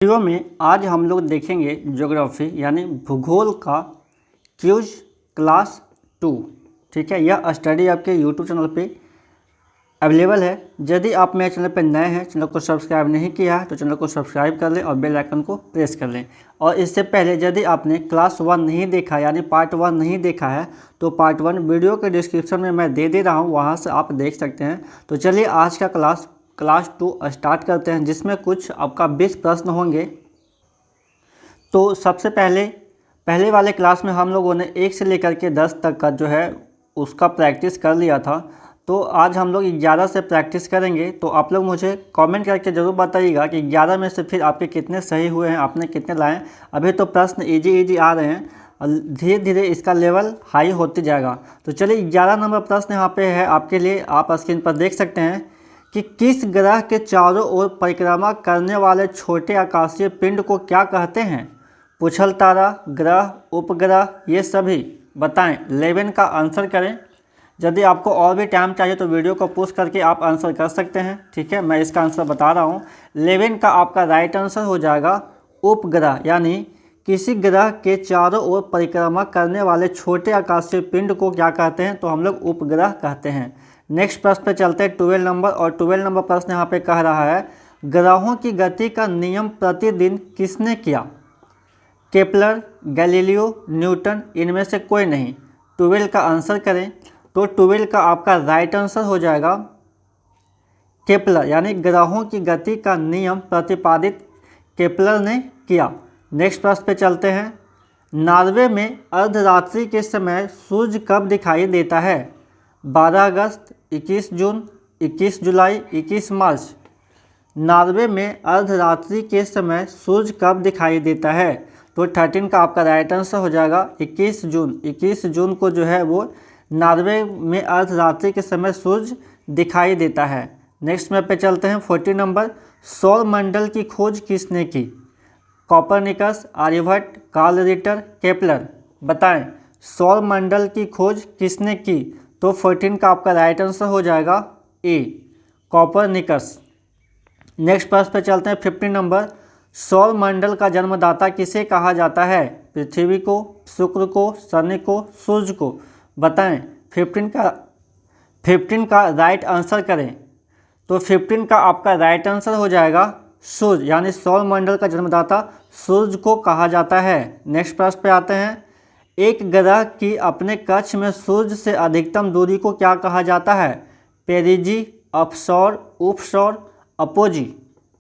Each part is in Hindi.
वीडियो में आज हम लोग देखेंगे ज्योग्राफी यानी भूगोल का क्यूज क्लास 2। ठीक है, यह स्टडी आपके यूट्यूब चैनल पे अवेलेबल है। यदि आप मेरे चैनल पर नए हैं, चैनल को सब्सक्राइब नहीं किया है तो चैनल को सब्सक्राइब कर लें और बेल आइकन को प्रेस कर लें। और इससे पहले यदि आपने क्लास 1 नहीं देखा यानी पार्ट 1 नहीं देखा है तो पार्ट 1 वीडियो के डिस्क्रिप्शन में मैं दे रहा हूँ, वहाँ से आप देख सकते हैं। तो चलिए आज का क्लास 2 स्टार्ट करते हैं, जिसमें कुछ आपका 20 प्रश्न होंगे। तो सबसे पहले वाले क्लास में हम लोगों ने 1 से लेकर के 10 तक का जो है उसका प्रैक्टिस कर लिया था। तो आज हम लोग 11 से प्रैक्टिस करेंगे। तो आप लोग मुझे कमेंट करके ज़रूर बताइएगा कि 11 में से फिर आपके कितने सही हुए हैं, आपने कितने लाए। अभी तो प्रश्न इजी आ रहे हैं और धीरे धीरे इसका लेवल हाई होते जाएगा। तो चलिए 11 नंबर प्रश्न यहाँ पे है आपके लिए, आप स्क्रीन पर देख सकते हैं कि किस ग्रह के चारों ओर परिक्रमा करने वाले छोटे आकाशीय पिंड को क्या कहते हैं। पुछल तारा, ग्रह, उपग्रह, ये सभी बताएं। 11 का आंसर करें। यदि आपको और भी टाइम चाहिए तो वीडियो को पुश करके आप आंसर कर सकते हैं। ठीक है, मैं इसका आंसर बता रहा हूँ। 11 का आपका राइट आंसर हो जाएगा उपग्रह, यानी किसी ग्रह के चारों ओर परिक्रमा करने वाले छोटे आकाशीय पिंड को क्या कहते हैं, तो हम लोग उपग्रह कहते हैं। नेक्स्ट प्रश्न पे चलते हैं 12 नंबर, और 12 नंबर प्रश्न यहाँ पे कह रहा है ग्रहों की गति का नियम प्रतिदिन किसने किया। केपलर, गैलीलियो, न्यूटन, इनमें से कोई नहीं। 12 का आंसर करें। तो 12 का आपका राइट आंसर हो जाएगा केपलर, यानी ग्रहों की गति का नियम प्रतिपादित केपलर ने किया। नेक्स्ट प्रश्न पे चलते हैं। नॉर्वे में अर्धरात्रि के समय सूर्य कब दिखाई देता है। 12 अगस्त, 21 जून, 21 जुलाई, 21 मार्च। नॉर्वे में अर्धरात्रि के समय सूर्य कब दिखाई देता है, तो 13 का आपका राइट आंसर हो जाएगा 21 जून। 21 जून को जो है वो नॉर्वे में अर्धरात्रि के समय सूर्य दिखाई देता है। नेक्स्ट में पे चलते हैं 14 नंबर। सौर मंडल की खोज किसने की। Copernicus, Aryabhata, Carl Ritter, Kepler. बताएं सौर मंडल की खोज किसने की, तो 14 का आपका राइट आंसर हो जाएगा ए, कोपरनिकस। नेक्स्ट प्रश्न पे चलते हैं 15 नंबर। सौर मंडल का जन्मदाता किसे कहा जाता है। पृथ्वी को, शुक्र को, शनि को, सूर्य को। बताएं 15 का राइट आंसर करें। तो 15 का आपका राइट आंसर हो जाएगा सूर्य, यानी सौर मंडल का जन्मदाता सूर्य को कहा जाता है। नेक्स्ट प्रश्न पे आते हैं। एक ग्रह की अपने कक्ष में सूर्य से अधिकतम दूरी को क्या कहा जाता है। पेरिजी, अपसौर, उपसौर, अपोजी।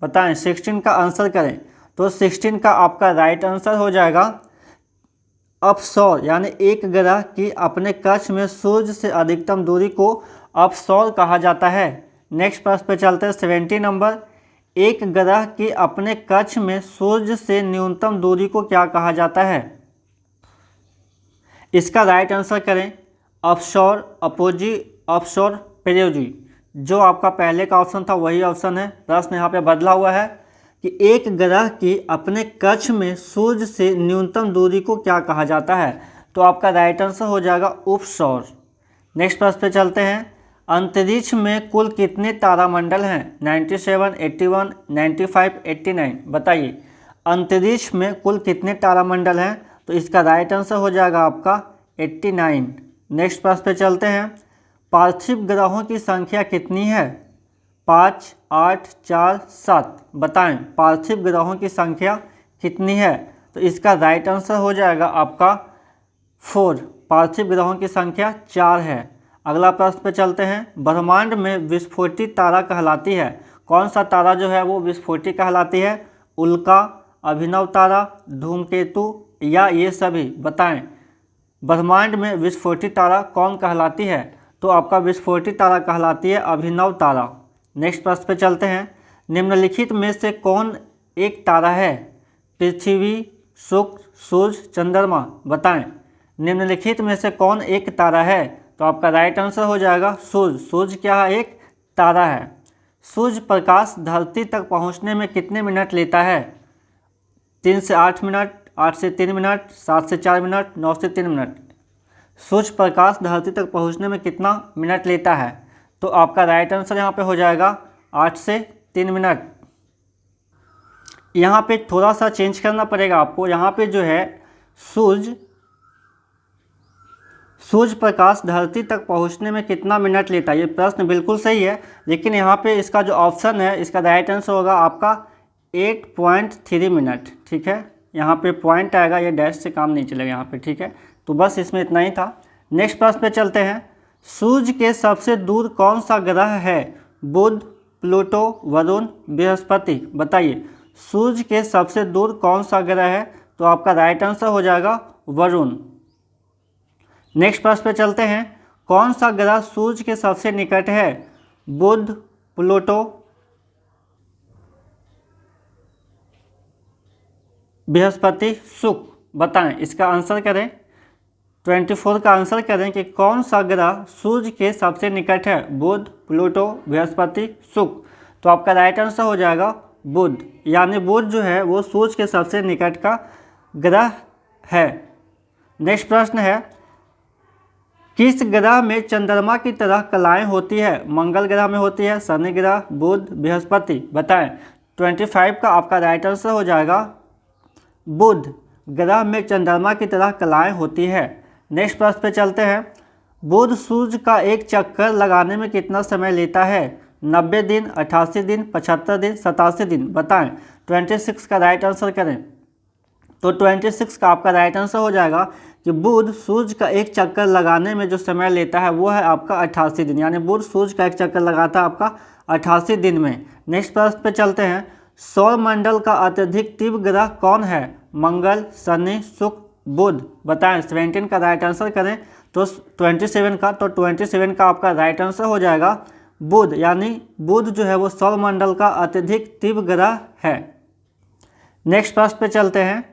बताएं 16 का आंसर करें। तो 16 का आपका राइट आंसर हो जाएगा अपसौर, यानी एक ग्रह की अपने कक्ष में सूर्य से अधिकतम दूरी को अपसौर कहा जाता है। नेक्स्ट प्रश्न पे चलते हैं 70 नंबर। एक ग्रह की अपने कक्ष में सूर्य से न्यूनतम दूरी को क्या कहा जाता है। इसका राइट आंसर करें। अपसौर, अपोजी, अपसौर, पेरियोजी। जो आपका पहले का ऑप्शन था वही ऑप्शन है। प्रश्न यहाँ पे बदला हुआ है कि एक ग्रह की अपने कक्ष में सूर्य से न्यूनतम दूरी को क्या कहा जाता है, तो आपका राइट आंसर हो जाएगा उपसौर। नेक्स्ट प्रश्न पे चलते हैं। अंतरिक्ष में कुल कितने तारामंडल हैं। 97, 81, 95, 89। बताइए अंतरिक्ष में कुल कितने तारामंडल हैं, तो इसका राइट आंसर हो जाएगा आपका 89। नेक्स्ट प्रश्न पे चलते हैं। पार्थिव ग्रहों की संख्या कितनी है। 5, 8, 4, 7। बताएं पार्थिव ग्रहों की संख्या कितनी है, तो इसका राइट आंसर हो जाएगा आपका 4। पार्थिव ग्रहों की संख्या 4 है। अगला प्रश्न पे चलते हैं। ब्रह्मांड में विस्फोटी तारा कहलाती है। कौन सा तारा जो है वो विस्फोटी कहलाती है। उल्का, अभिनव तारा, धूमकेतु या ये सभी। बताएं ब्रह्मांड में विस्फोटी तारा कौन कहलाती है, तो आपका विस्फोटी तारा कहलाती है अभिनव तारा। नेक्स्ट प्रश्न पे चलते हैं। निम्नलिखित में से कौन एक तारा है। पृथ्वी, शुक्र, सूर्य, चंद्रमा। बताएं निम्नलिखित में से कौन एक तारा है, तो आपका राइट आंसर हो जाएगा सूर्य। सूर्य क्या है, एक तारा है। सूर्य प्रकाश धरती तक पहुंचने में कितने मिनट लेता है। 3 से 8 मिनट, 8 से 3 मिनट, 7 से 4 मिनट, 9 से 3 मिनट। सूर्य प्रकाश धरती तक पहुंचने में कितना मिनट लेता है, तो आपका राइट आंसर यहाँ पे हो जाएगा 8 से 3 मिनट। यहाँ पे थोड़ा सा चेंज करना पड़ेगा आपको। यहाँ पे जो है सूर्य प्रकाश धरती तक पहुँचने में कितना मिनट लेता है, ये प्रश्न बिल्कुल सही है, लेकिन यहाँ पे इसका जो ऑप्शन है इसका राइट आंसर होगा आपका 8.3 मिनट। ठीक है, यहाँ पे पॉइंट आएगा, ये डैश से काम नहीं चलेगा यहाँ पे। ठीक है, तो बस इसमें इतना ही था। नेक्स्ट प्रश्न पे चलते हैं। सूर्य के सबसे दूर कौन सा ग्रह है? बुध, प्लूटो, वरुण, बृहस्पति। बताइए सूर्य के सबसे दूर कौन सा ग्रह है? तो आपका राइट आंसर हो जाएगा वरुण। नेक्स्ट प्रश्न पे चलते हैं। कौन सा ग्रह सूर्य के सबसे निकट है? बुध, प्लूटो, बृहस्पति, शुक्र। बताएं, इसका आंसर करें। 24 का आंसर करें कि कौन सा ग्रह सूर्य के सबसे निकट है? बुध, प्लूटो, बृहस्पति, शुक्र। तो आपका राइट आंसर हो जाएगा बुध, यानी बुध जो है वो सूर्य के सबसे निकट का ग्रह है। नेक्स्ट प्रश्न है, किस ग्रह में चंद्रमा की तरह कलाएं होती है? मंगल ग्रह में होती है, शनि ग्रह, बुध, बृहस्पति। बताएं। 25 का आपका राइट आंसर हो जाएगा बुध ग्रह में चंद्रमा की तरह कलाएं होती है। नेक्स्ट प्रश्न पे चलते हैं। बुध सूर्य का एक चक्कर लगाने में कितना समय लेता है? 90 दिन, 88 दिन, 75 दिन, 87 दिन। बताएं। 26 का राइट आंसर करें। तो 26 का आपका राइट आंसर हो जाएगा कि बुध सूर्य का एक चक्कर लगाने में जो समय लेता है वो है आपका 88 दिन, यानी बुध सूर्य का एक चक्कर लगाता है आपका 88 दिन में। नेक्स्ट प्रश्न पे चलते हैं। सौर मंडल का अत्यधिक तीव्र ग्रह कौन है? मंगल, शनि, शुक्र, बुध। बताएं। 17 का राइट आंसर करें तो 27 का, तो 27 का आपका राइट आंसर हो जाएगा बुध, यानी बुध जो है वो सौर मंडल का अत्यधिक तीव्र ग्रह है। नेक्स्ट प्रश्न पे चलते हैं।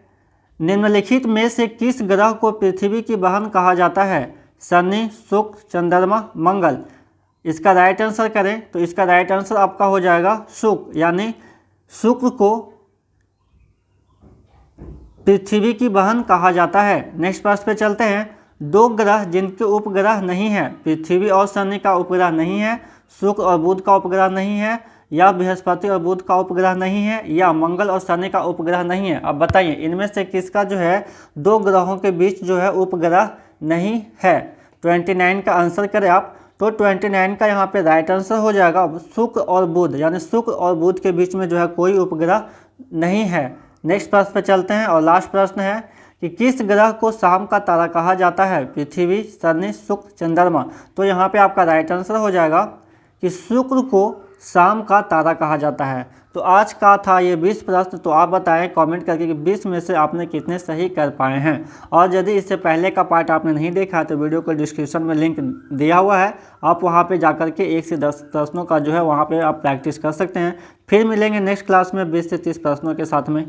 निम्नलिखित में से किस ग्रह को पृथ्वी की बहन कहा जाता है? शनि, शुक्र, चंद्रमा, मंगल। इसका राइट आंसर करें तो इसका राइट आंसर आपका हो जाएगा शुक्र, यानी शुक्र को पृथ्वी की बहन कहा जाता है। नेक्स्ट प्रश्न पे चलते हैं। दो ग्रह जिनके उपग्रह नहीं है, पृथ्वी और शनि का उपग्रह नहीं है, शुक्र और बुध का उपग्रह नहीं है, या बृहस्पति और बुध का उपग्रह नहीं है, या मंगल और शनि का उपग्रह नहीं है। अब बताइए इनमें से किसका जो है दो ग्रहों के बीच जो है उपग्रह नहीं है? 29 का आंसर करें आप तो 29 का यहाँ पे राइट आंसर हो जाएगा शुक्र और बुध, यानी शुक्र और बुध के बीच में जो है कोई उपग्रह नहीं है। नेक्स्ट प्रश्न पे चलते हैं और लास्ट प्रश्न है कि किस ग्रह को शाम का तारा कहा जाता है? पृथ्वी, शनि, शुक्र, चंद्रमा। तो यहाँ पे आपका राइट आंसर हो जाएगा कि शुक्र को शाम का तारा कहा जाता है। तो आज का था ये 20 प्रश्न। तो आप बताएं कमेंट करके कि 20 में से आपने कितने सही कर पाए हैं। और यदि इससे पहले का पार्ट आपने नहीं देखा है तो वीडियो को डिस्क्रिप्शन में लिंक दिया हुआ है, आप वहां पे जाकर के 1 से 10 प्रश्नों का जो है वहां पे आप प्रैक्टिस कर सकते हैं। फिर मिलेंगे नेक्स्ट क्लास में 20 से 30 प्रश्नों के साथ में।